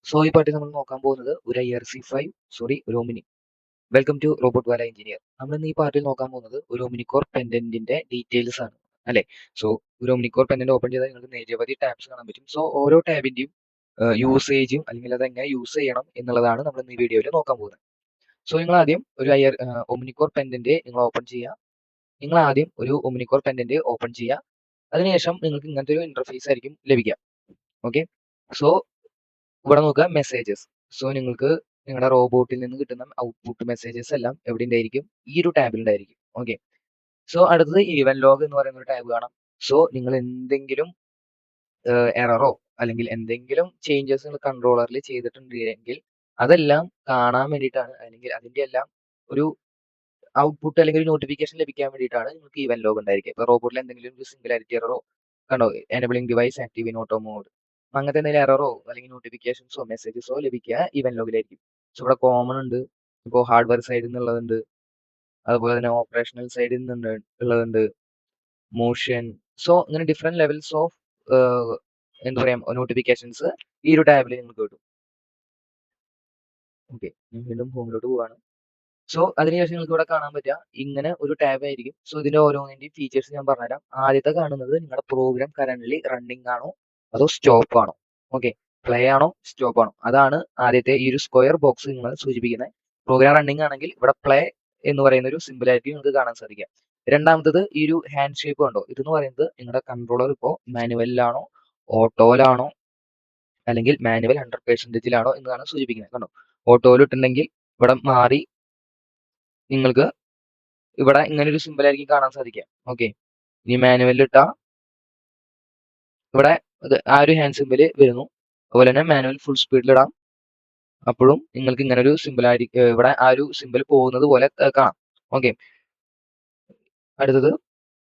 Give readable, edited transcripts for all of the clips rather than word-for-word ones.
So ഈ party നമ്മൾ നോക്കാൻ പോകുന്നത് ഒരു ഒരു Omni. Welcome to robot wala engineer. നമ്മൾ ഇന്ന് ഈ പാർട്ടിയിൽ നോക്കാൻ പോകുന്നത് ഒരു ഒമിനിക്കോർ പെൻഡന്റിന്റെ ഡീറ്റെയിൽസ് ആണ് അല്ലെ. സോ ഒരു ഒമിനിക്കോർ പെൻഡന്റ് ഓപ്പൺ ചെയ്താൽ നിങ്ങൾക്ക് നിരവധി ടാബ്സ് കാണാൻ പറ്റും. സോ ഓരോ ടാബിന്റെയും യൂസേജും അല്ലെങ്കിൽ അത് എങ്ങനെ യൂസ് ചെയ്യണം എന്നുള്ളതാണ് നമ്മൾ ഇന്ന് ഈ വീഡിയോയിൽ നോക്കാൻ പോകുന്നത്. സോ നിങ്ങൾ ആദ്യം ഒരു ഒമിനിക്കോർ പെൻഡന്റ് നിങ്ങൾ ഓപ്പൺ ചെയ്യുക. നിങ്ങൾ ആദ്യം ഒരു ഒമിനിക്കോർ പെൻഡന്റ് ഓപ്പൺ ചെയ്യുക. അതിനുശേഷം നിങ്ങൾക്ക് ഇങ്ങനത്തെ ഒരു ഇന്റർഫേസ് ആയിരിക്കും ലഭിക്കുക. ഓക്കെ, സോ ഇവിടെ നോക്കുക മെസ്സേജസ്. സോ നിങ്ങൾക്ക് നിങ്ങളുടെ റോബോട്ടിൽ നിന്ന് കിട്ടുന്ന ഔട്ട്പുട്ട് മെസ്സേജസ് എല്ലാം എവിടെ ഉണ്ടായിരിക്കും? ഈ ഒരു ടാബിൽ ഉണ്ടായിരിക്കും. ഓക്കെ, സോ അടുത്തത് ഈവൻ ലോഗ് എന്ന് പറയുന്ന ഒരു ടാബ് കാണാം. സോ നിങ്ങൾ എന്തെങ്കിലും എററോ അല്ലെങ്കിൽ എന്തെങ്കിലും ചേഞ്ചസ് നിങ്ങൾ കൺട്രോളറിൽ ചെയ്തിട്ടുണ്ടെങ്കിൽ അതെല്ലാം കാണാൻ വേണ്ടിയിട്ടാണ്, അല്ലെങ്കിൽ അതിന്റെ എല്ലാം ഒരു ഔട്ട്പുട്ട് അല്ലെങ്കിൽ ഒരു നോട്ടിഫിക്കേഷൻ ലഭിക്കാൻ വേണ്ടിയിട്ടാണ് നിങ്ങൾക്ക് ഈവൻ ലോഗ് ഉണ്ടായിരിക്കുക. ഇപ്പോൾ റോബോട്ടിൽ എന്തെങ്കിലും ഒരു സിംഗുലാരിറ്റി എററോ കണ്ടോ, enabling device active in auto mode, അങ്ങനത്തെ എന്തെങ്കിലും എററോ അല്ലെങ്കിൽ നോട്ടിഫിക്കേഷൻസോ മെസ്സേജസോ ലഭിക്കുക ഈവൻ ലോഗിലായിരിക്കും. സോ ഇവിടെ കോമൺ ഉണ്ട്, ഇപ്പോൾ ഹാർഡ്വെയർ സൈഡിൽ നിന്നുള്ളതുണ്ട്, അതുപോലെ തന്നെ ഓപ്പറേഷണൽ സൈഡിൽ നിന്ന് ഉള്ളതുണ്ട്, മോഷൻ. സോ ഇങ്ങനെ ഡിഫറെന്റ് ലെവൽസ് ഓഫ് എന്താ പറയാ നോട്ടിഫിക്കേഷൻസ് ഈ ഒരു ടാബിൽ നിങ്ങൾക്ക് കിട്ടും. ഓക്കെ, വീണ്ടും ഹോമിലോട്ട് പോവാണ്. സോ അതിനുശേഷം നിങ്ങൾക്ക് ഇവിടെ കാണാൻ പറ്റുക ഇങ്ങനെ ഒരു ടാബ് ആയിരിക്കും. സോ ഇതിന്റെ ഓരോന്നിന്റെയും ഫീച്ചേഴ്സ് ഞാൻ പറഞ്ഞുതരാം. ആദ്യത്തെ കാണുന്നത് നിങ്ങളുടെ പ്രോഗ്രാം കറന്റ്ലി റണ്ണിങ് ആണോ അതോ സ്റ്റോപ്പ് ആണോ. ഓക്കെ, പ്ലേ ആണോ സ്റ്റോപ്പ് ആണോ, അതാണ് ആദ്യത്തെ ഈ ഒരു സ്ക്വയർ ബോക്സ് നിങ്ങൾ സൂചിപ്പിക്കുന്നത്. പ്രോഗ്രാം റണ്ണിങ് ആണെങ്കിൽ ഇവിടെ പ്ലേ എന്ന് പറയുന്ന ഒരു സിമ്പിൾ ആയിരിക്കും നിങ്ങൾക്ക് കാണാൻ സാധിക്കുക. രണ്ടാമത്തത് ഈ ഒരു ഹാൻഡ് ഷേപ്പ് കണ്ടോ, ഇതെന്ന് പറയുന്നത് നിങ്ങളുടെ കൺട്രോളർ ഇപ്പോൾ മാനുവലിലാണോ ഓട്ടോയിലാണോ അല്ലെങ്കിൽ മാനുവൽ 100%ലാണോ എന്നതാണ് സൂചിപ്പിക്കുന്നത്. കണ്ടോ, ഓട്ടോയിൽ ഇട്ടുണ്ടെങ്കിൽ ഇവിടെ മാറി നിങ്ങൾക്ക് ഇവിടെ ഇങ്ങനെ ഒരു സിമ്പിൾ ആയിരിക്കും കാണാൻ സാധിക്കുക. ഓക്കെ, ഇനി മാനുവലിൽ ഇട്ടാ ഇവിടെ ആ ഒരു ഹാൻഡ് സിമ്പിൾ വരുന്നു. അതുപോലെ തന്നെ മാനുവൽ ഫുൾ സ്പീഡിൽ ഇടാം, അപ്പോഴും നിങ്ങൾക്ക് ഇങ്ങനെ ഒരു സിമ്പിൾ ആയിരിക്കും, ഇവിടെ ആ ഒരു സിമ്പിൾ പോകുന്നത് പോലെ കാണാം. ഓക്കെ, അടുത്തത്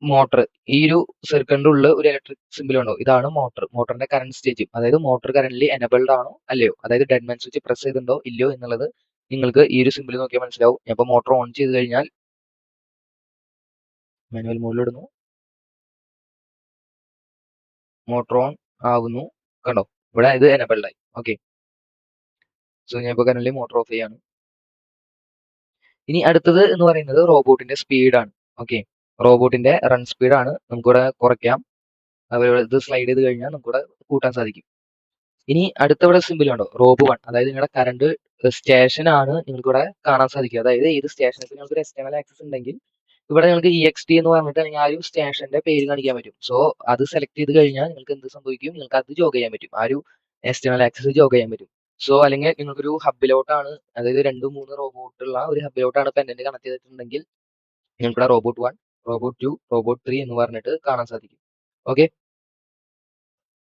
മോട്ടർ. ഈ ഒരു സർക്കിളിന്റെ ഉള്ളിൽ ഒരു ഇലക്ട്രിക് സിമ്പിൾ ഉണ്ടോ, ഇതാണ് മോട്ടർ. മോട്ടറിന്റെ കറന്റ് സ്റ്റേജ്, അതായത് മോട്ടർ കറന്റ്ലി എനബിൾഡ് ആണോ അല്ലയോ, അതായത് ഡെഡ് മാൻ സ്വിച്ച് പ്രസ് ചെയ്തിട്ടുണ്ടോ ഇല്ലയോ എന്നുള്ളത് നിങ്ങൾക്ക് ഈ ഒരു സിമ്പിൾ നോക്കിയാൽ മനസ്സിലാവും. ഞാൻ മോട്ടർ ഓൺ ചെയ്ത് കഴിഞ്ഞാൽ മാനുവൽ മോഡിൽ ഇടുന്നു, മോട്ടർ ഓൺ ആവുന്നു. കണ്ടോ, ഇവിടെ ഇത് എനബിൾഡ് ആയി. ഓക്കെ, സോ ഞാൻ ഇപ്പോൾ കറന്റ് മോട്ടർ ഓഫ് ചെയ്യാണ്. ഇനി അടുത്തത് എന്ന് പറയുന്നത് റോബോട്ടിന്റെ സ്പീഡാണ്. Okay, റോബോട്ടിന്റെ run സ്പീഡാണ്. നമുക്കിവിടെ കുറയ്ക്കാം, അതുപോലെ ഇത് സ്ലൈഡ് ചെയ്ത് കഴിഞ്ഞാൽ നമുക്കിവിടെ കൂട്ടാൻ സാധിക്കും. ഇനി അടുത്തവിടെ സിമ്പിൾ ഉണ്ടോ, റോബ് 1, അതായത് നിങ്ങളുടെ കറണ്ട് സ്റ്റേഷൻ ആണ് നിങ്ങൾക്ക് ഇവിടെ കാണാൻ സാധിക്കുക. അതായത് ഏത് സ്റ്റേഷനിൽ നിങ്ങൾക്ക് ഒരു എക്സ്റ്റേണൽ ആക്സസ് ഉണ്ടെങ്കിൽ ഇവിടെ നിങ്ങൾക്ക് EXT എന്ന് പറഞ്ഞിട്ട് അല്ലെങ്കിൽ ആ ഒരു സ്റ്റേഷന്റെ പേര് കാണിക്കാൻ പറ്റും. സോ അത് സെലക്ട് ചെയ്ത് കഴിഞ്ഞാൽ നിങ്ങൾക്ക് എന്ത് സംഭവിക്കും, നിങ്ങൾക്ക് അത് ജോഗ് ചെയ്യാൻ പറ്റും, ആ ഒരു എക്സ്റ്റേണൽ ആക്സസ് ജോഗ് ചെയ്യാൻ പറ്റും. സോ അല്ലെങ്കിൽ നിങ്ങൾക്കൊരു ഹബിലോട്ടാണ്, അതായത് 2-3 റോബോട്ടുള്ള ഒരു ഹബിലോട്ടാണ് പെൻഡന്റ് കണക്ട് ചെയ്തിട്ടുണ്ടെങ്കിൽ നിങ്ങൾക്ക് റോബോട്ട് 1, റോബോട്ട് 2, റോബോട്ട് 3 എന്ന് പറഞ്ഞിട്ട് കാണാൻ സാധിക്കും. ഓക്കെ,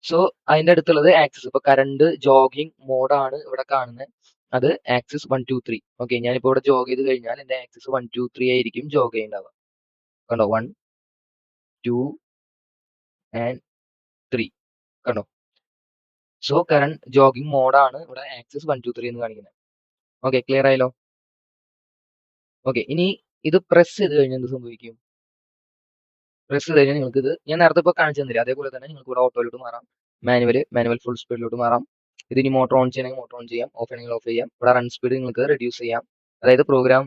സോ അതിന്റെ അടുത്തുള്ളത് ആക്സസ്. ഇപ്പൊ കറണ്ട് ജോഗിങ് മോഡാണ് ഇവിടെ കാണുന്നത്, അത് ആക്സസ് 1 2 3. ഓക്കെ, ഞാനിപ്പോ ഇവിടെ ജോഗ് ചെയ്ത് കഴിഞ്ഞാൽ എന്റെ ആക്സസ് 1 2 3 ആയിരിക്കും ജോഗ് ചെയ്യുന്നുണ്ടാവുക. കണ്ടോ, 1 2 ആൻഡ് 3. കണ്ടോ, സോ കറണ്ട് ജോഗിങ് മോഡാണ് ഇവിടെ ആക്സസ് 1 2 3 എന്ന് കാണിക്കുന്നത്. ഓക്കെ, ക്ലിയർ ആയല്ലോ. ഓക്കെ, ഇനി ഇത് പ്രസ് ചെയ്ത് കഴിഞ്ഞാൽ എന്ത് സംഭവിക്കും? പ്രസ് ചെയ്ത് കഴിഞ്ഞാൽ നിങ്ങൾക്ക് ഇത് ഞാൻ നേരത്തെ ഇപ്പോൾ കാണിച്ചു തന്നില്ല, അതേപോലെ തന്നെ നിങ്ങൾക്ക് ഇവിടെ ഓട്ടോയിലോട്ട് മാറാം, മാനുവൽ ഫുൾ സ്പീഡിലോട്ട് മാറാം. ഇതിനി മോട്ടോർ ഓൺ ചെയ്യണമെങ്കിൽ മോട്ടോർ ഓൺ ചെയ്യാം, ഓഫ് ചെയ്യണമെങ്കിൽ ഓഫ് ചെയ്യാം. ഇവിടെ റൺ സ്പീഡ് നിങ്ങൾക്ക് റെഡ്യൂസ് ചെയ്യാം, അതായത് പ്രോഗ്രാം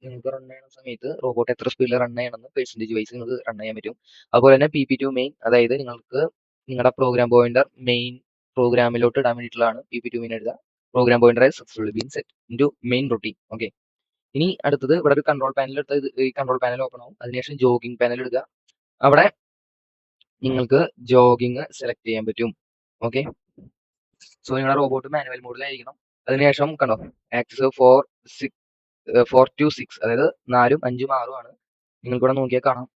നിങ്ങൾക്ക് റൺ ചെയ്യുന്ന സമയത്ത് റോബോട്ട് എത്ര സ്പീഡിൽ റൺ ചെയ്യണമെന്ന് പെർസെൻറ്റേജ് വൈസ് നിങ്ങൾക്ക് റൺ ചെയ്യാൻ പറ്റും. അതുപോലെ തന്നെ PP2 മെയിൻ, അതായത് നിങ്ങൾക്ക് നിങ്ങളുടെ പ്രോഗ്രാം പോയിന്റർ മെയിൻ പ്രോഗ്രാമിലോട്ട് ഇടാൻ വേണ്ടിയിട്ടുള്ളതാണ് PP2 മെയിൻ എഴുതുക. Program pointer successfully been set into main routine. Okay, ഇനി അടുത്തത് ഇവിടെ ഒരു കൺട്രോൾ പാനൽ എടുത്ത് ഈ കൺട്രോൾ പാനൽ ഓപ്പൺ ആവും. അതിനുശേഷം ജോഗിങ് പാനൽ എടുക്കുക, അവിടെ നിങ്ങൾക്ക് ജോഗിങ് സെലക്ട് ചെയ്യാൻ പറ്റും. ഓക്കെ, സോ നിങ്ങളുടെ റോബോട്ട് മാനുവൽ മോഡിലായിരിക്കണം. അതിനുശേഷം കണ്ടോ ആക്സസ് 4 to 6, അതായത് 4ഉം 5ഉം 6ഉം ആണ്. നിങ്ങൾക്ക് ഇവിടെ നോക്കിയാൽ കാണാം.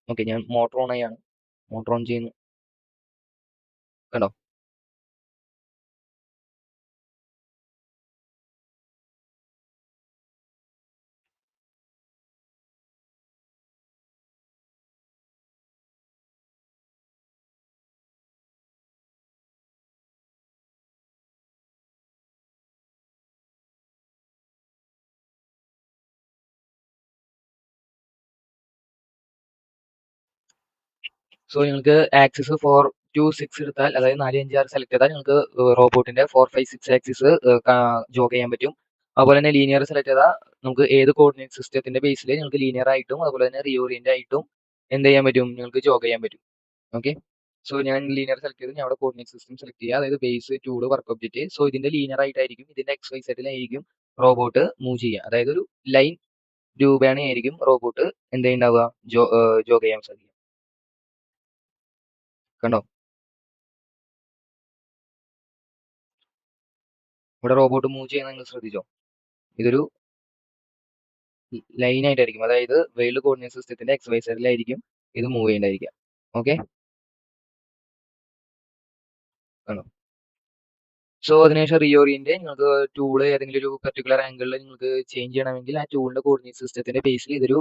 ഓക്കെ, ഞാൻ മോട്ടോർ ഓൺ ചെയ്യാണ്, മോട്ടോർ ഓൺ ചെയ്യുന്നു. കണ്ടോ, സോ നിങ്ങൾക്ക് ആക്സസ് 4 ടു 6 എടുത്താൽ, അതായത് 4, 5, 6 സെലക്ട് ചെയ്താൽ നിങ്ങൾക്ക് റോബോട്ടിന്റെ 4, 5, 6 ആക്സിസ് ജോഗ് ചെയ്യാൻ പറ്റും. അതുപോലെ തന്നെ ലീനിയർ സെലക്ട് ചെയ്താൽ നമുക്ക് ഏത് കോർഡിനേറ്റ് സിസ്റ്റത്തിന്റെ ബേസിൽ നിങ്ങൾക്ക് ലീനിയർ ആയിട്ടും അതുപോലെ തന്നെ റീഓറിയന്റ് ആയിട്ടും എന്ത് ചെയ്യാൻ പറ്റും, നിങ്ങൾക്ക് ജോഗ് ചെയ്യാൻ പറ്റും. ഓക്കെ, സോ ഞാൻ ലീനിയർ സെലക്ട് ചെയ്ത് ഞാൻ അവിടെ കോർഡിനേറ്റ് സിസ്റ്റം സെലക്ട് ചെയ്യുക, അതായത് base, tool, work object. So ഇതിന്റെ ലീനിയർ ആയിട്ടായിരിക്കും ഇതിന്റെ XY സെറ്റിലായിരിക്കും റോബോട്ട് മൂവ് ചെയ്യുക, അതായത് ഒരു ലൈൻ രൂപേണയായിരിക്കും റോബോട്ട് എന്ത് ഉണ്ടാവുക, ജോഗ് ചെയ്യാൻ സാധിക്കും. കണ്ടോ, ഇവിടെ റോബോട്ട് മൂവ് ചെയ്യുന്നത് നിങ്ങൾ ശ്രദ്ധിച്ചോ, ഇതൊരു ലൈൻ ആയിട്ടായിരിക്കും, അതായത് വേൾഡ് കോർഡിനേറ്റ് സിസ്റ്റത്തിന്റെ XY സെറ്റിലായിരിക്കും ഇത് മൂവ് ചെയ്യേണ്ടായിരിക്കുക. ഓക്കെ, കണ്ടോ. സോ അതിനുശേഷം റീഓറിയന്റ്, നിങ്ങൾക്ക് ടൂള് ഏതെങ്കിലും ഒരു പെർട്ടിക്കുലർ ആംഗിളിൽ നിങ്ങൾക്ക് ചേഞ്ച് ചെയ്യണമെങ്കിൽ ആ ടൂളിന്റെ കോർഡിനേറ്റ് സിസ്റ്റത്തിന്റെ ബേസിൽ ഇതൊരു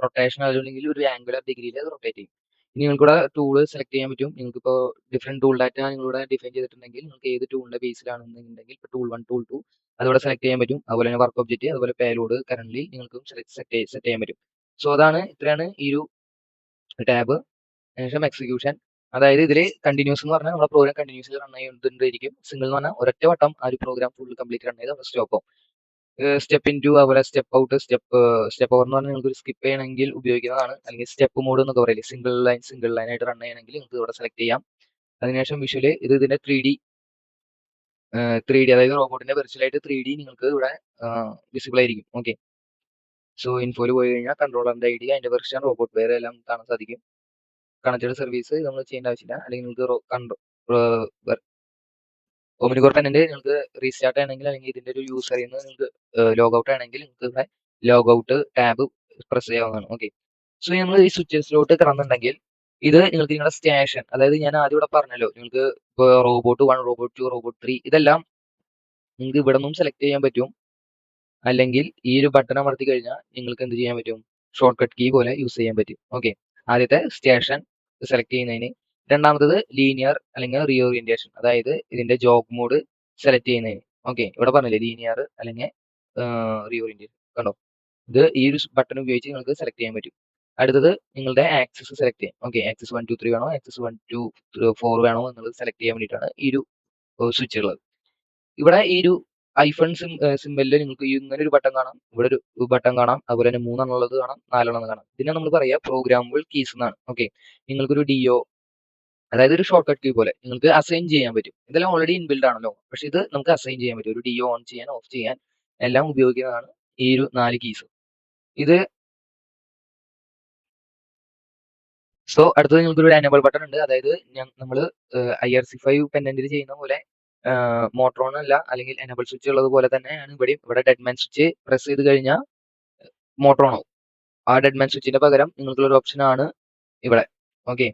റൊട്ടേഷൻ അല്ലെങ്കിൽ ഒരു ആംഗുലർ ഡിഗ്രിയിൽ അത് റൊട്ടേറ്റ് ചെയ്യും. ഇനി നിങ്ങൾക്കിവിടെ ടൂള് സെലക്ട് ചെയ്യാൻ പറ്റും. നിങ്ങൾക്കിപ്പോൾ ഡിഫറെന്റ് ടൂൾ ഡാറ്റ നിങ്ങളിവിടെ ഡിഫൈൻ ചെയ്തിട്ടുണ്ടെങ്കിൽ നിങ്ങൾക്ക് ഏത് ടൂളിന്റെ ബേസിലാണെന്നുണ്ടെങ്കിൽ ഇപ്പോൾ ടൂൾ 1, ടൂൾ 2 അതിവിടെ സെലക്ട് ചെയ്യാൻ പറ്റും. അതുപോലെ തന്നെ വർക്ക് ഒബ്ജക്റ്റ്, അതുപോലെ പേലോഡ് കറന്റ് നിങ്ങൾക്കും സെറ്റ് ചെയ്യാൻ പറ്റും. സോ ഇത്രയാണ് ഈ ഒരു ടാബ്. ശേഷം എക്സിക്യൂഷൻ, അതായത് ഇതിൽ കണ്ടിന്യൂസ് എന്ന് പറഞ്ഞാൽ നമ്മുടെ പ്രോഗ്രാം കണ്ടിന്യൂസ്ലി റൺ ചെയ്തുകൊണ്ടിരിക്കും. സിംഗിൾ എന്ന് പറഞ്ഞാൽ ഒരൊറ്റ വട്ടം ആ ഒരു പ്രോഗ്രാം ഫുൾ കംപ്ലീറ്റ് റൺ ചെയ്ത് സ്റ്റോപ്പ് ആവും. സ്റ്റെപ്പ് ഇൻ ടു, അതുപോലെ സ്റ്റെപ്പ് ഔട്ട്, സ്റ്റെപ്പ് ഓവർ എന്ന് പറഞ്ഞാൽ നിങ്ങൾക്ക് സ്കിപ്പ് ചെയ്യണമെങ്കിൽ ഉപയോഗിക്കുന്നതാണ്. അല്ലെങ്കിൽ സ്റ്റെപ്പ് മോഡ് എന്നൊക്കെ പറയില്ലേ, സിംഗിൾ ലൈൻ ആയിട്ട് റൺ ചെയ്യണമെങ്കിൽ നിങ്ങൾക്ക് ഇവിടെ സെലക്ട് ചെയ്യാം. അതിനുശേഷം വിഷ്വല് ഇതിന്റെ 3D അതായത് റോബോട്ടിന്റെ വെർച്വലായിട്ട് 3D നിങ്ങൾക്ക് ഇവിടെ വിസിബിൾ ആയിരിക്കും. ഓക്കെ, സോ ഇൻഫോയിൽ പോയി കഴിഞ്ഞാൽ കൺട്രോളറിന്റെ ID, അതിന്റെ വെർഷൻ, റോബോട്ട് വെയർ എല്ലാം കാണാൻ സാധിക്കും. കണക്റ്റഡ് സർവീസ് നമ്മൾ ചെയ്യേണ്ട ആവശ്യമില്ല. അല്ലെങ്കിൽ നിങ്ങൾക്ക് ഒമിനികോർ ടെനന്റ് നിങ്ങൾക്ക് റീസ്റ്റാർട്ട് ചെയ്യണമെങ്കിൽ, അല്ലെങ്കിൽ ഇതിന്റെ ഒരു യൂസറിൽ നിന്ന് നിങ്ങൾക്ക് ലോഗ് ഔട്ട് ആണെങ്കിൽ നിങ്ങൾക്ക് ഇവിടെ ലോഗ് ഔട്ട് ടാബ് പ്രസ് ചെയ്യാവുന്നതാണ്. ഓക്കെ, സോ നമ്മൾ ഈ സ്വിച്ചസിലോട്ട് കടന്നുണ്ടെങ്കിൽ ഇത് നിങ്ങൾക്ക് നിങ്ങളുടെ സ്റ്റേഷൻ, അതായത് ഞാൻ ആദ്യം ഇവിടെ പറഞ്ഞല്ലോ, നിങ്ങൾക്ക് ഇപ്പോൾ റോബോട്ട് 1, റോബോട്ട് 2, റോബോട്ട് 3 ഇതെല്ലാം നിങ്ങൾക്ക് ഇവിടെ നിന്നും സെലക്ട് ചെയ്യാൻ പറ്റും. അല്ലെങ്കിൽ ഈ ഒരു ബട്ടൺ അമർത്തി കഴിഞ്ഞാൽ നിങ്ങൾക്ക് എന്ത് ചെയ്യാൻ പറ്റും, ഷോർട്ട് കട്ട് കീ പോലെ യൂസ് ചെയ്യാൻ പറ്റും. ഓക്കെ, ആദ്യത്തെ സ്റ്റേഷൻ സെലക്ട് ചെയ്യുന്നതിന്, രണ്ടാമത്തത് ലീനിയർ അല്ലെങ്കിൽ റീഓറിയന്റേഷൻ, അതായത് ഇതിന്റെ ജോബ് മോഡ് സെലക്ട് ചെയ്യുന്നതിന്. ഓക്കെ, ഇവിടെ പറഞ്ഞില്ലേ ലീനിയർ അല്ലെങ്കിൽ റീഓറിയന്റേഷൻ, കണ്ടോ, ഇത് ഈ ഒരു ബട്ടൺ ഉപയോഗിച്ച് നിങ്ങൾക്ക് സെലക്ട് ചെയ്യാൻ പറ്റും. അടുത്തത് നിങ്ങളുടെ ആക്സിസ് സെലക്ട് ചെയ്യാം. ഓക്കെ, ആക്സിസ് 1, 2, 3 വേണോ, ആക്സിസ് 1, 2, 4 വേണോ എന്നുള്ളത് സെലക്ട് ചെയ്യാൻ വേണ്ടിയിട്ടാണ് ഈ ഒരു സ്വിച്ച് ഉള്ളത്. ഇവിടെ ഈ ഒരു ഐഫൺ സിമ്പലിൽ നിങ്ങൾക്ക് ഇങ്ങനെ ഒരു ബട്ടൺ കാണാം, ഇവിടെ ഒരു ബട്ടൺ കാണാം, അതുപോലെ തന്നെ 3 എന്നുള്ളത് കാണാം, 4 എന്നുള്ളത് കാണാം. ഇതിനെ നമ്മൾ പറയാ പ്രോഗ്രാമബിൾ കീസ് എന്നാണ്. ഓക്കെ, നിങ്ങൾക്കൊരു DO, അതായത് ഒരു ഷോർട്ട് കട്ട് കീ പോലെ നിങ്ങൾക്ക് അസൈൻ ചെയ്യാൻ പറ്റും. ഇതെല്ലാം ഓൾറെഡി ഇൻബിൽഡ് ആണല്ലോ, പക്ഷെ ഇത് നമുക്ക് അസൈൻ ചെയ്യാൻ പറ്റും. ഒരു DO ഓൺ ചെയ്യാൻ, ഓഫ് ചെയ്യാൻ എല്ലാം ഉപയോഗിക്കുന്നതാണ് ഈ ഒരു 4 കീസ്. ഇത് സോ അടുത്തത് നിങ്ങൾക്ക് ഒരു എനേബിൾ ബട്ടൺ ഉണ്ട്, അതായത് നമ്മൾ IRC5 പെൻഡന്റിൽ ചെയ്യുന്ന പോലെ മോട്ടറോൺ അല്ല, അല്ലെങ്കിൽ എനേബിൾ സ്വിച്ച് ഉള്ളത് പോലെ തന്നെയാണ് ഇവിടെ ഡെഡ്മാൻ സ്വിച്ച് പ്രസ് ചെയ്ത് കഴിഞ്ഞാൽ മോട്ടറോൺ ആവും. ആ ഡെഡ്മാൻ സ്വിച്ചിന്റെ പകരം നിങ്ങൾക്കുള്ള ഒരു ഓപ്ഷൻ ആണ് ഇവിടെ. ഓക്കെ,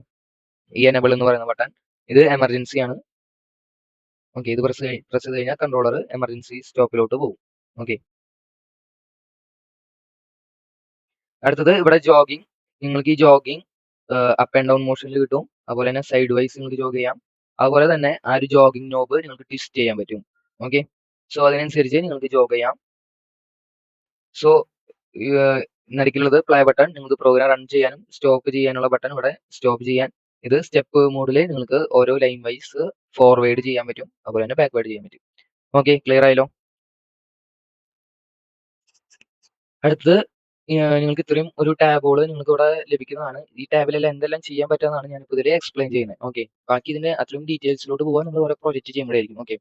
ഈ എനേബിൾ എന്ന് പറയുന്ന ബട്ടൺ ഇത് എമർജൻസി ആണ്. ഓക്കെ, ഇത് പ്രസ് ചെയ്ത് കഴിഞ്ഞാൽ കൺട്രോളർ എമർജൻസി സ്റ്റോപ്പിലോട്ട് പോകും. ഓക്കെ, അടുത്തത് ഇവിടെ ജോഗിങ്, നിങ്ങൾക്ക് ഈ ജോഗിങ് അപ്പ് ആൻഡ് ഡൗൺ മോഷനിൽ കിട്ടും. അതുപോലെ തന്നെ സൈഡ് വൈസ് നിങ്ങൾക്ക് ജോഗ് ചെയ്യാം. അതുപോലെ തന്നെ ആ ഒരു ജോഗിങ് നോബ് നിങ്ങൾക്ക് ട്വിസ്റ്റ് ചെയ്യാൻ പറ്റും. ഓക്കെ, സോ അതിനനുസരിച്ച് നിങ്ങൾക്ക് ജോഗ് ചെയ്യാം. സോ നടുക്കിലുള്ളത് പ്ലേ ബട്ടൺ, നിങ്ങൾക്ക് പ്രോഗ്രാം റൺ ചെയ്യാനും സ്റ്റോപ്പ് ചെയ്യാനുള്ള ബട്ടൺ ഇവിടെ സ്റ്റോപ്പ് ചെയ്യാൻ. ഇത് സ്റ്റെപ്പ് മോഡിൽ നിങ്ങൾക്ക് ഓരോ ലൈൻ വൈസ് ഫോർവേഡ് ചെയ്യാൻ പറ്റും, അതുപോലെ തന്നെ ബാക്ക്വേർഡ് ചെയ്യാൻ പറ്റും. ഓക്കെ, ക്ലിയർ ആയല്ലോ. അടുത്തത് നിങ്ങൾക്ക് ഇത്രയും ഒരു ടാബുകൾ നിങ്ങൾക്ക് ഇവിടെ ലഭിക്കുന്നതാണ്. ഈ ടാബിലെല്ലാം എന്തെല്ലാം ചെയ്യാൻ പറ്റുന്നതാണ് ഞാൻ ഇതിൽ എക്സ്പ്ലെയിൻ ചെയ്യുന്നത്. ഓക്കെ, ബാക്കി ഇതിന്റെ അത്രയും ഡീറ്റെയിൽസിലോട്ട് പോകാൻ നമ്മൾ ഓരോ പ്രോജക്റ്റ് ചെയ്യുമ്പോഴായിരിക്കും. ഓക്കെ,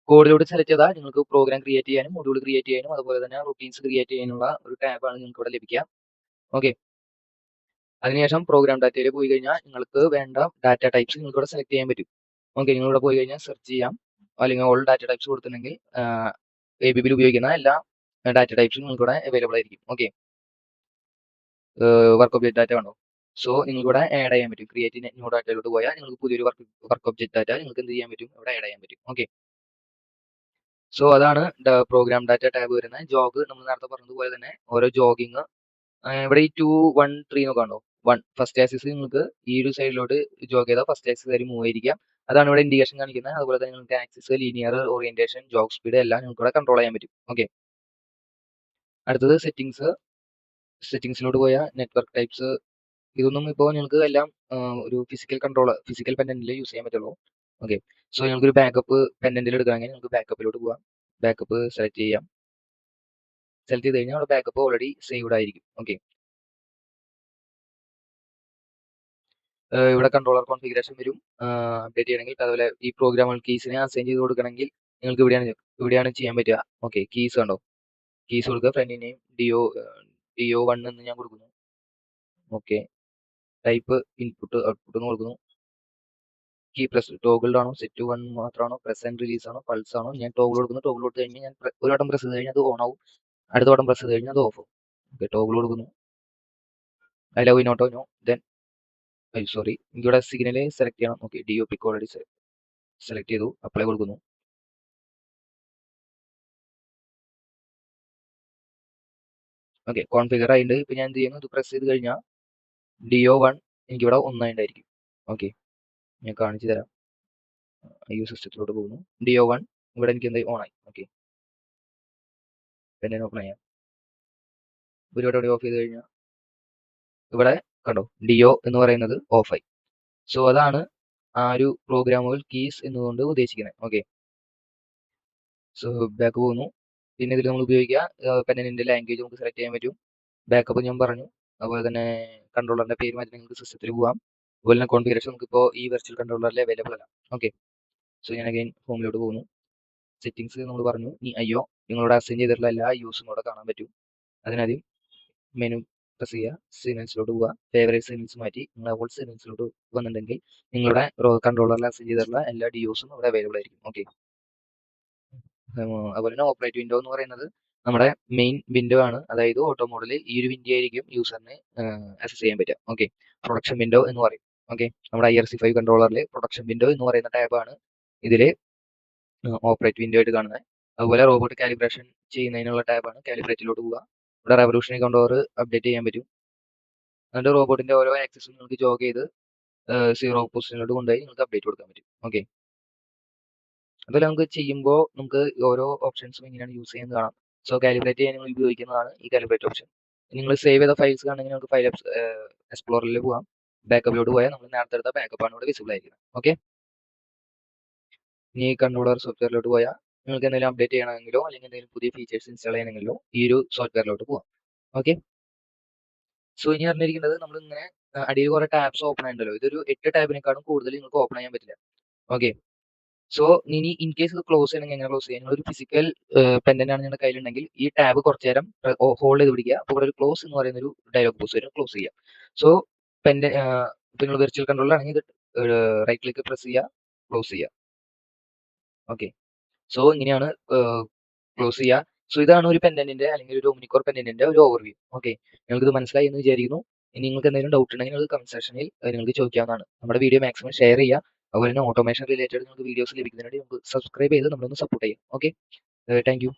കോഡിലോട്ട് സെലക്ട് ചെയ്താൽ നിങ്ങൾക്ക് പ്രോഗ്രാം ക്രിയേറ്റ് ചെയ്യാനും മൊഡ്യൂൾ ക്രിയേറ്റ് ചെയ്യാനും അതുപോലെ തന്നെ റൂട്ടീൻസ് ക്രിയേറ്റ് ചെയ്യാനുള്ള ഒരു ടാബാണ് നിങ്ങൾക്ക് ഇവിടെ ലഭിക്കുക. ഓക്കെ, അതിനുശേഷം പ്രോഗ്രാം ഡാറ്റയിൽ പോയി കഴിഞ്ഞാൽ നിങ്ങൾക്ക് വേണ്ട ഡാറ്റ ടൈപ്സ് നിങ്ങൾക്ക് ഇവിടെ സെലക്ട് ചെയ്യാൻ പറ്റും. ഓക്കെ, നിങ്ങൾ ഇവിടെ പോയി കഴിഞ്ഞാൽ സെർച്ച് ചെയ്യാം, അല്ലെങ്കിൽ ഓൾ ഡാറ്റ ടൈപ്സ് കൊടുത്തിട്ടുണ്ടെങ്കിൽ ABBയിൽ ഉപയോഗിക്കുന്ന എല്ലാ ഡാറ്റ ടൈപ്സും നിങ്ങൾക്ക് ഇവിടെ അവൈലബിൾ ആയിരിക്കും. ഓക്കെ, വർക്ക് ഒബ്ജക്റ്റ് ഡാറ്റ വേണോ, സോ നിങ്ങൾക്ക് ഇവിടെ ആഡ് ചെയ്യാൻ പറ്റും. ക്രിയേറ്റ് ന്യൂ ഡാറ്റയിലോട്ട് പോയാൽ നിങ്ങൾക്ക് പുതിയൊരു വർക്ക് ഒബ്ജക്റ്റ് ഡാറ്റ നിങ്ങൾക്ക് എന്ത് ചെയ്യാൻ പറ്റും, ഇവിടെ ആഡ് ചെയ്യാൻ പറ്റും. ഓക്കെ, സോ അതാണ് പ്രോഗ്രാം ഡാറ്റ ടാബ് വരുന്നത്. ജോഗ് നമ്മൾ നേരത്തെ പറഞ്ഞതുപോലെ തന്നെ ഓരോ ജോഗിങ് ഇവിടെ ഈ 2, 1, 3 എന്നൊക്കെ ഉണ്ടോ, ഫസ്റ്റ് ആക്സിസ് നിങ്ങൾക്ക് ഈ ഒരു സൈഡിലോട്ട് ജോഗ് ചെയ്താൽ ഫസ്റ്റ് ആക്സിസ് വരെ മൂവ് ആയിരിക്കാം. അതാണ് ഇവിടെ ഇൻഡിക്കേഷൻ കാണിക്കുന്നത്. അതുപോലെ തന്നെ നിങ്ങൾക്ക് axis, linear, orientation, Jog speed എല്ലാം നിങ്ങൾക്ക് ഇവിടെ കൺട്രോൾ ചെയ്യാൻ പറ്റും. ഓക്കെ, അടുത്തത് സെറ്റിംഗ്സിലോട്ട് പോയാൽ നെറ്റ്വർക്ക് ടൈപ്സ് ഇതൊന്നും ഇപ്പോൾ നിങ്ങൾക്ക് എല്ലാം ഒരു ഫിസിക്കൽ പെൻഡന്റിൽ യൂസ് ചെയ്യാൻ പറ്റുള്ളൂ. ഓക്കെ. സോ നിങ്ങൾക്കൊരു ബാക്കപ്പ് പെൻഡന്റിൽ എടുക്കണമെങ്കിൽ നിങ്ങൾക്ക് ബാക്കപ്പിലോട്ട് പോവാം. ബാക്കപ്പ് സെലക്ട് ചെയ്യാം. സെലക്ട് ചെയ്ത് കഴിഞ്ഞാൽ അവിടെ ബാക്കപ്പ് ഓൾറെഡി സേവ്ഡ് ആയിരിക്കും. ഓക്കെ. ഇവിടെ കൺട്രോളർ കോൺഫിഗറേഷൻ വരും. അപ്ഡേറ്റ് ചെയ്യണമെങ്കിൽ അതുപോലെ ഈ പ്രോഗ്രാമുകൾ കീസിനെ അസൈൻ ചെയ്ത് കൊടുക്കണമെങ്കിൽ നിങ്ങൾക്ക് ഇവിടെയാണ് ചെയ്യാൻ പറ്റുക. ഓക്കെ. കീസ് കണ്ടോ? കീസ് കൊടുക്കുക. ഫ്രണ്ട് നെയിം DO1 എന്ന് ഞാൻ കൊടുക്കുന്നു. ഓക്കെ. ടൈപ്പ് ഇൻപുട്ട് ഔട്ട്പുട്ട് എന്ന് കൊടുക്കുന്നു. കീ പ്രസ് ടോഗിൾഡ് ആണോ, സെറ്റ് 1 മാത്രമാണോ, പ്രസ് ആൻഡ് റിലീസ് ആണോ, പൾസ് ആണോ? ഞാൻ ടോഗിൾ കൊടുക്കുന്നു. ടോഗിൾ കൊടുത്തു കഴിഞ്ഞാൽ ഞാൻ ഒരു വട്ടം പ്രസ് ചെയ്ത് കഴിഞ്ഞാൽ അത് ഓൺ ആവും. അടുത്ത വട്ടം പ്രസ് ചെയ്ത് കഴിഞ്ഞാൽ അത് ഓഫ് ആവും. ഓക്കെ. ടോഗിൾ കൊടുക്കുന്നു. ഐ ലവ് ഇൻ ഓട്ടോ നോ. ദെൻ സോറി, എനിക്കിവിടെ സിഗ്നൽ സെലക്ട് ചെയ്യണം. Okay. DO pick already select ചെയ്തു. അപ്ലൈ കൊടുക്കുന്നു. ഓക്കെ. കോൺഫിഗർ ആയിട്ടുണ്ട്. ഇപ്പൊ ഞാൻ എന്ത് ചെയ്യുന്നു, ഇത് പ്രസ് ചെയ്ത് കഴിഞ്ഞാൽ DO1 എനിക്കിവിടെ 1 ഉണ്ടായിരിക്കും. ഓക്കെ. ഞാൻ കാണിച്ചു തരാം. സിസ്റ്റത്തിലോട്ട് പോകുന്നു. DO1 ഇവിടെ എനിക്ക് എന്തായി ഓൺ ആയി. ഓക്കെ. പിന്നെ ഓപ്പൺ ചെയ്യാം. ഒരു വട്ടം ഓഫ് ചെയ്ത് കഴിഞ്ഞാൽ ഇവിടെ കണ്ടോ, DO എന്ന് പറയുന്നത് ഓഫായി. സോ അതാണ് ആ ഒരു പ്രോഗ്രാമുകൾ കീസ് എന്നുകൊണ്ട് ഉദ്ദേശിക്കുന്നത്. ഓക്കെ. സോ ബാക്ക് പോകുന്നു. പിന്നെ ഇതിൽ നമ്മൾ ഉപയോഗിക്കുക പെന്നിന്റെ ലാംഗ്വേജ് നമുക്ക് സെലക്ട് ചെയ്യാൻ പറ്റും. ബാക്കപ്പ് ഞാൻ പറഞ്ഞു. അതുപോലെ തന്നെ കൺട്രോളറിന്റെ പേര് മാറ്റി നിങ്ങൾക്ക് സിസ്റ്റത്തിൽ പോകാം. അതുപോലെ തന്നെ കോൺഫിഗറേഷൻ നമുക്കിപ്പോൾ ഈ വെർച്വൽ കൺട്രോളറിൽ അവൈലബിൾ അല്ല. ഓക്കെ. സോ ഞാൻ അഗൈൻ ഹോമിലോട്ട് പോകുന്നു. സെറ്റിംഗ്സ് നമ്മൾ പറഞ്ഞു. ഈ IO നിങ്ങളോട് അസൈൻ ചെയ്തിട്ടുള്ള എല്ലാ IOസും ഇവിടെ കാണാൻ പറ്റും. അതിനാദ്യം മെനു പ്രസ് ചെയ്യുക. സെറ്റിംഗ്സിലോട്ട് പോവുക. ഫേവറേറ്റ് സെറ്റിംഗ്സ് മാറ്റി നിങ്ങൾ ഓൾ സെറ്റിംഗ്സിലോട്ട് വന്നിട്ടുണ്ടെങ്കിൽ നിങ്ങളുടെ കൺട്രോളറിൽ അസൈൻ ചെയ്തിട്ടുള്ള എല്ലാ DOസും ഇവിടെ അവൈലബിൾ ആയിരിക്കും. ഓക്കെ. അതുപോലെ തന്നെ ഓപ്പറേറ്റ് വിൻഡോ എന്ന് പറയുന്നത് നമ്മുടെ മെയിൻ വിൻഡോ ആണ്. അതായത് ഓട്ടോ മോഡിൽ ഈ ഒരു വിൻഡോ ആയിരിക്കും യൂസറിന് ആക്സസ് ചെയ്യാൻ പറ്റുക. ഓക്കെ. പ്രൊഡക്ഷൻ വിൻഡോ എന്ന് പറയും. ഓക്കെ. നമ്മുടെ IRC5 കൺട്രോളറിൽ പ്രൊഡക്ഷൻ വിൻഡോ എന്ന് പറയുന്ന ടാബാണ് ഇതിൽ ഓപ്പറേറ്റ് വിൻഡോ ആയിട്ട് കാണുന്നത്. അതുപോലെ റോബോട്ട് കാലിബ്രേഷൻ ചെയ്യുന്നതിനുള്ള ടാബാണ് കാലിബ്രേറ്റിലോട്ട് പോവുക. ഇവിടെ റെവല്യൂഷണറി കൺട്രോളർ അപ്ഡേറ്റ് ചെയ്യാൻ പറ്റും. എന്നിട്ട് റോബോട്ടിന്റെ ഓരോ ആക്സസും നിങ്ങൾക്ക് ജോഗ് ചെയ്ത് 0 പൊസിഷനിലോട്ട് കൊണ്ടുപോയി നിങ്ങൾക്ക് അപ്ഡേറ്റ് കൊടുക്കാൻ പറ്റും. ഓക്കെ. അതുപോലെ നമുക്ക് ചെയ്യുമ്പോൾ നമുക്ക് ഓരോ ഓപ്ഷൻസും എങ്ങനെയാണ് യൂസ് ചെയ്യുന്നത് കാണാം. സോ കാലിബ്രേറ്റ് ചെയ്യാൻ നിങ്ങൾ ഉപയോഗിക്കുന്നതാണ് ഈ കാലിബ്രേറ്റ് ഓപ്ഷൻ. നിങ്ങൾ സേവ് ചെയ്ത ഫയൽസ് കാണണമെങ്കിൽ നമുക്ക് ഫയൽ എക്സ്പ്ലോറിൽ പോകാം. ബാക്കപ്പിലോട്ട് പോയാൽ നമ്മൾ നേരത്തെ എടുത്ത ബാക്കപ്പാണ് ഇവിടെ വിസിബിൾ ആയിരിക്കുന്നത്. ഓക്കെ. ഇനി കൺട്രോളർ സോഫ്റ്റ്വെയറിലോട്ട് പോയാൽ നിങ്ങൾക്ക് എന്തെങ്കിലും അപ്ഡേറ്റ് ചെയ്യണമെങ്കിലോ അല്ലെങ്കിൽ എന്തെങ്കിലും പുതിയ ഫീച്ചേഴ്സ് ഇൻസ്റ്റാൾ ചെയ്യണമെങ്കിലോ ഈ ഒരു സോഫ്റ്റ്വെയറിലോട്ട് പോകാം. ഓക്കെ. സോ ഇനി അറിഞ്ഞിരിക്കുന്നത് നമ്മൾ ഇങ്ങനെ അടിയിൽ കുറെ ടാബ്സ് ഓപ്പൺ ആയിട്ടുണ്ടല്ലോ. ഇതൊരു 8 ടാബിനെക്കാളും കൂടുതൽ നിങ്ങൾക്ക് ഓപ്പൺ ചെയ്യാൻ പറ്റില്ല. ഓക്കെ. സോ ഇനി ഇൻ കേസ് ഇത് ക്ലോസ് ചെയ്യണമെങ്കിൽ എങ്ങനെ ക്ലോസ് ചെയ്യാം? ഒരു ഫിസിക്കൽ പെൻഡന്റ് ആണ് നിങ്ങളുടെ കയ്യിലുണ്ടെങ്കിൽ ഈ ടാബ് കുറച്ചു നേരം ഹോൾഡ് ചെയ്ത് പിടിക്കുക. അപ്പോൾ ഇവിടെ ഒരു ക്ലോസ് എന്ന് പറയുന്ന ഒരു ഡയലോഗ് ബോക്സ് വരും. ക്ലോസ് ചെയ്യുക. സോ ഇപ്പൊ നിങ്ങൾ വെർച്വൽ കൺട്രോളർ ആണെങ്കിൽ ഇത് റൈറ്റ് ക്ലിക്ക് പ്രസ് ചെയ്യുക, ക്ലോസ് ചെയ്യുക. ഓക്കെ. സോ ഇങ്ങനെയാണ് ക്ലോസ് ചെയ്യുക. സോ ഇതാണ് ഒരു പെൻഡന്റിന്റെ അല്ലെങ്കിൽ ഒരു ഒമ്നിക്കോർ പെൻഡന്റിന്റെ ഒരു ഓവർവ്യൂ. ഓക്കെ. നിങ്ങൾക്ക് ഇത് മനസ്സിലായി എന്ന് വിചാരിക്കുന്നു. ഇനി നിങ്ങൾക്ക് എന്തെങ്കിലും ഡൗട്ട് ഉണ്ടെങ്കിൽ അത് കമന്റ് സെക്ഷനിൽ നിങ്ങൾക്ക് ചോദിക്കാവുന്നതാണ്. നമ്മുടെ വീഡിയോ മാക്സിമം ഷെയർ ചെയ്യുക. അതുപോലെ തന്നെ ഓട്ടോമേഷൻ റിലേറ്റഡ് നിങ്ങൾക്ക് വീഡിയോസ് ലഭിക്കുന്നതിന് വേണ്ടി നമുക്ക് സബ്സ്ക്രൈബ് ചെയ്ത് നമ്മളൊന്ന് സപ്പോർട്ട് ചെയ്യാം. ഓക്കെ. Thank you.